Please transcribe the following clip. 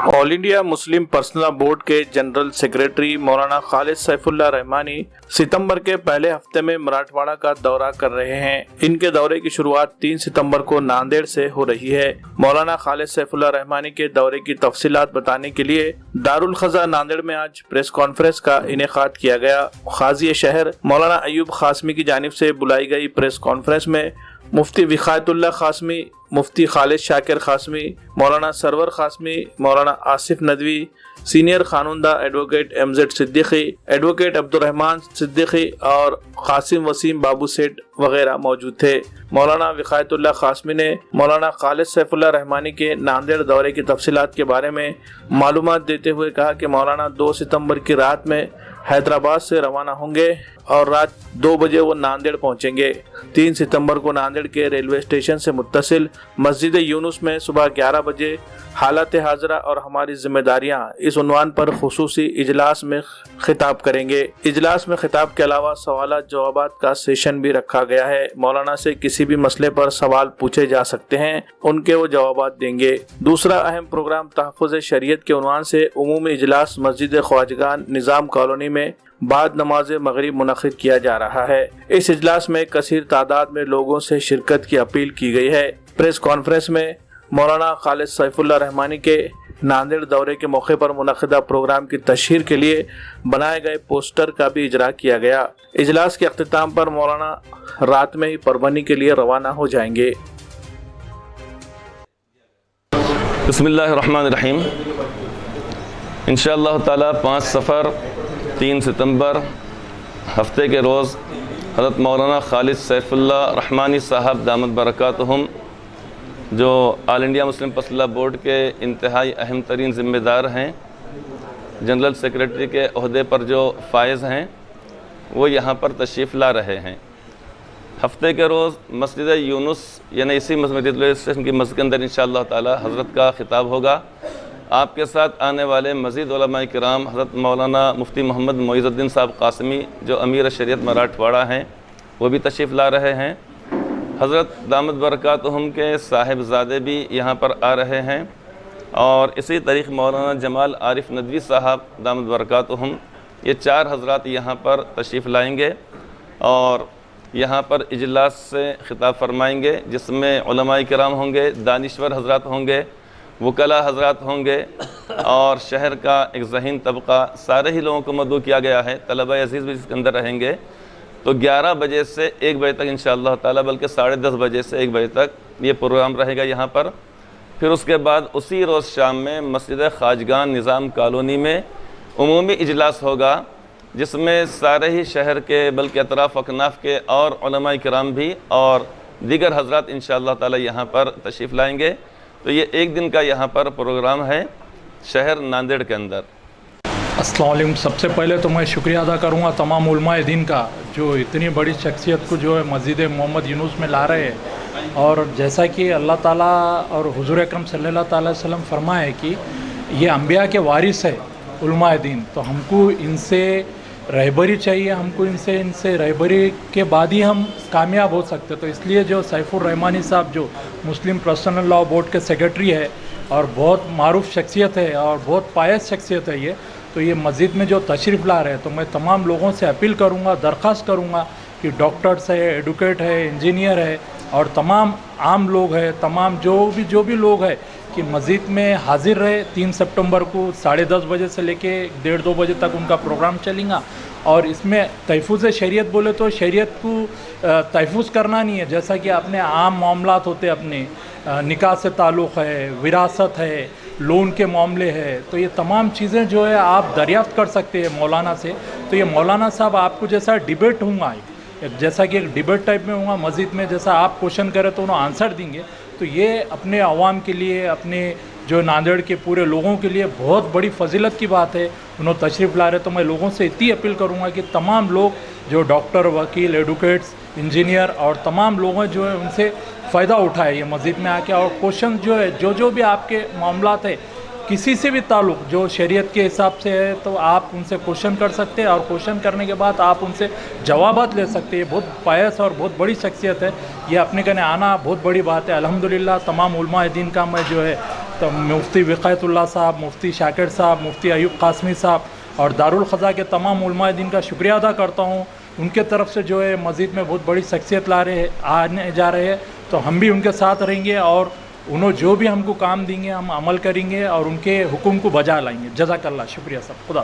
All India Muslim personal board के general secretary मौलाना खालिद सैफुल्लाह रहमानी सितंबर के पहले हफ्ते में मराठवाड़ा का दौरा कर रहे हैं। इनके दौरे की शुरुआत 3 सितंबर को नांदेड़ से हो रही है। मौलाना खालिद सैफुल्लाह रहमानी के दौरे की तफसीलात बताने के लिए दारुल खज़ा नांदेड़ में आज प्रेस कॉन्फ्रेंस का इनेकाद किया गया। काज़ी शहर मौलाना अयूब खासमी की जानिब से बुलाई गई प्रेस कॉन्फ्रेंस में मुफ्ती विखायतुल्लाह खासमी, मुफ्ती खालिद शाकिर खासमी, मौलाना सरवर खासमी, मौलाना आसिफ नदवी, सीनियर खानुनदा advocate MZ Siddiqui, advocate Abdurrahman Siddiqui और कासिम वसीम बाबू सेठ वगैरह मौजूद थे। मौलाना विखायतुल्लाह खासमी ने मौलाना खालिद सैफुल्लाह रहमानी के नांदेड़ दौरे की तफसीलात के बारे में मालूमात देते हुए कहा कि मौलाना 2 सितंबर की रात में हैदराबाद से रवाना होंगे और रात 2 बजे वो नांदेड़ पहुंचेंगे। 3 सितंबर को नांदेड़ के रेलवे स्टेशन से मुत्तसिल मस्जिद यूनुस में सुबह 11 बजे हालत हाजरा और हमारी जिम्मेदारियां इस उन्वान पर खुसूसी इजलास में खिताब करेंगे। इजलास में खिताब के अलावा सवालात जवाबात का सेशन भी रखा गया है। मौलाना से किसी भी मसले पर सवाल पूछे जा सकते हैं, उनके वो जवाबात देंगे। दूसरा अहम प्रोग्राम तहफ़्फ़ुज़ शरीयत के उन्वान से उमूमी इजलास मस्जिद ख्वाजगान निज़ाम कॉलोनी में बाद नमाज मगरिब मुनक़िद किया जा रहा है। इस इजलास में कसीर तादाद में लोगों से शिरकत की अपील की गई है। प्रेस कॉन्फ्रेंस में मौलाना खालिद सैफुल्लाह रहमानी के नांदेड़ दौरे के मौके पर मुनक़िदा प्रोग्राम की तशहीर के लिए बनाए गए पोस्टर का भी इजरा किया गया। इजलास के अख्तिताम पर मौलाना रात में ही परभनी के लिए रवाना हो जाएंगे। बिस्मिल्लाहिर्रहमानिर्रहीम। इंशाअल्लाह ताला 5 सफ़र 3 सितंबर हफ्ते के रोज़ हज़रत मौलाना खालिद सैफुल्लाह रहमानी साहब दामत बरकातुहुम, जो all India Muslim personal board के इंतहाई अहम तरीन ज़िम्मेदार हैं, जनरल सेक्रेटरी के अहदे पर जो फायज़ हैं, वो यहाँ पर तशरीफ़ ला रहे हैं। हफ्ते के रोज़ मस्जिद यूनुस यानी इसी रेलवे स्टेशन की मस्जिद के अंदर इंशाअल्लाह ताला हज़रत का खिताब होगा। आपके साथ आने वाले मज़ीद उलमा किराम हज़रत मौलाना मुफ्ती मोहम्मद मोइज़ुद्दीन साहब कासमी, जो अमीर शरीयत मराठवाड़ा हैं, वो भी तशरीफ़ ला रहे हैं। हज़रत दामत बरकातुहुम के साहिबजादे भी यहाँ पर आ रहे हैं और इसी तरीक़ मौलाना जमाल आरिफ नदवी साहब दामत बरकातुहुम, ये 4 हज़रात यहाँ पर तशरीफ़ लाएंगे और यहाँ पर इजलास से ख़िताब फरमाएंगे, जिसमें उलमा किराम होंगे, दानिश्वर हज़रात होंगे, वकला हज़रात होंगे और शहर का एक ज़हीन तबका, सारे ही लोगों को मदऊ किया गया है। तलबा अज़ीज़ भी इसके अंदर रहेंगे। तो 11 बजे से 1 बजे तक इंशाअल्लाह ताला, बल्कि 10:30 बजे से 1 बजे तक ये प्रोग्राम रहेगा यहाँ पर। फिर उसके बाद उसी रोज़ शाम में मस्जिद ख्वाजगान निज़ाम कॉलोनी में उमूमी इजलास होगा, जिसमें सारे ही शहर के बल्कि अतराफ़ अकनाफ़ के और उलमा किराम भी और दीगर हज़रात इंशाअल्लाह ताला यहाँ पर तशरीफ़ लाएंगे। तो ये 1 दिन का यहाँ पर प्रोग्राम है शहर नांदेड़ के अंदर। अस्सलाम वालेकुम। सबसे पहले तो मैं शुक्रिया अदा करूँगा तमाम उलमाए दीन का, जो इतनी बड़ी शख्सियत को जो है मस्जिद मोहम्मद यूनुस में ला रहे हैं। और जैसा कि अल्लाह ताला और हुज़ूर अकरम सल्लल्लाहु अलैहि वसल्लम फरमाए कि ये अंबिया के वारिस है उलमाए दीन, तो हमको इनसे रहबरी चाहिए, हमको इनसे रहबरी के बाद ही हम कामयाब हो सकते। तो इसलिए जो सैफुर रहमानी साहब, जो मुस्लिम पर्सनल लॉ बोर्ड के सेक्रेटरी है और बहुत मारूफ शख्सियत है और बहुत पायस शख्सियत है तो ये मस्जिद में जो तशरीफ़ ला रहे हैं, तो मैं तमाम लोगों से अपील करूँगा, दरख्वास्त करूँगा कि डॉक्टर्स है, एडवोकेट है, इंजीनियर है और तमाम आम लोग हैं, तमाम जो भी लोग हैं कि मस्जिद में हाजिर रहे। 3 सितंबर को 10:30 बजे से लेके 1:30-2 बजे तक उनका प्रोग्राम चलेगा। और इसमें तहफ़्फ़ुज़ शरीयत बोले तो शरीयत को तहफ़्फ़ुज़ करना नहीं है, जैसा कि अपने आम मामलात होते, अपने निकाह से ताल्लुक़ है, विरासत है, लोन के मामले है, तो ये तमाम चीज़ें जो है आप दरियाफ़्त कर सकते हैं मौलाना से। तो ये मौलाना साहब आपको जैसा डिबेट होगा, जैसा कि एक डिबेट टाइप में होगा मस्जिद में, जैसा आप क्वेश्चन करें तो उन्हें आंसर देंगे। तो ये अपने अवाम के लिए, अपने जो नांदेड़ के पूरे लोगों के लिए बहुत बड़ी फजीलत की बात है, उन्होंने तशरीफ़ ला रहे। तो मैं लोगों से इतनी अपील करूँगा कि तमाम लोग जो डॉक्टर, वकील, एडवोकेट्स, इंजीनियर और तमाम लोग जो है उनसे फ़ायदा उठाए ये मस्जिद में आके, और क्वेश्चन जो है जो भी आपके मामलात है किसी से भी ताल्लुक़ जो शरीयत के हिसाब से है, तो आप उनसे क्वेश्चन कर सकते हैं और क्वेश्चन करने के बाद आप उनसे जवाबात ले सकते हैं। बहुत पायस और बहुत बड़ी शख्सियत है, ये अपने कने आना बहुत बड़ी बात है। अल्हम्दुलिल्लाह तमाम उलमा दीन का मैं जो है تو مفتی وقایت اللہ صاحب، مفتی شاکر صاحب، مفتی ایوب قاسمی صاحب اور دارالخضا کے تمام علماء دین کا شکریہ ادا کرتا ہوں. ان کے طرف سے جو ہے مزید میں بہت بڑی شخصیت آنے جا رہے ہیں، تو ہم بھی ان کے ساتھ رہیں گے اور انہوں جو بھی ہم کو کام دیں گے ہم عمل کریں گے اور ان کے حکم کو بجا لائیں گے. جزاک اللہ، شکریہ صاحب. خدا.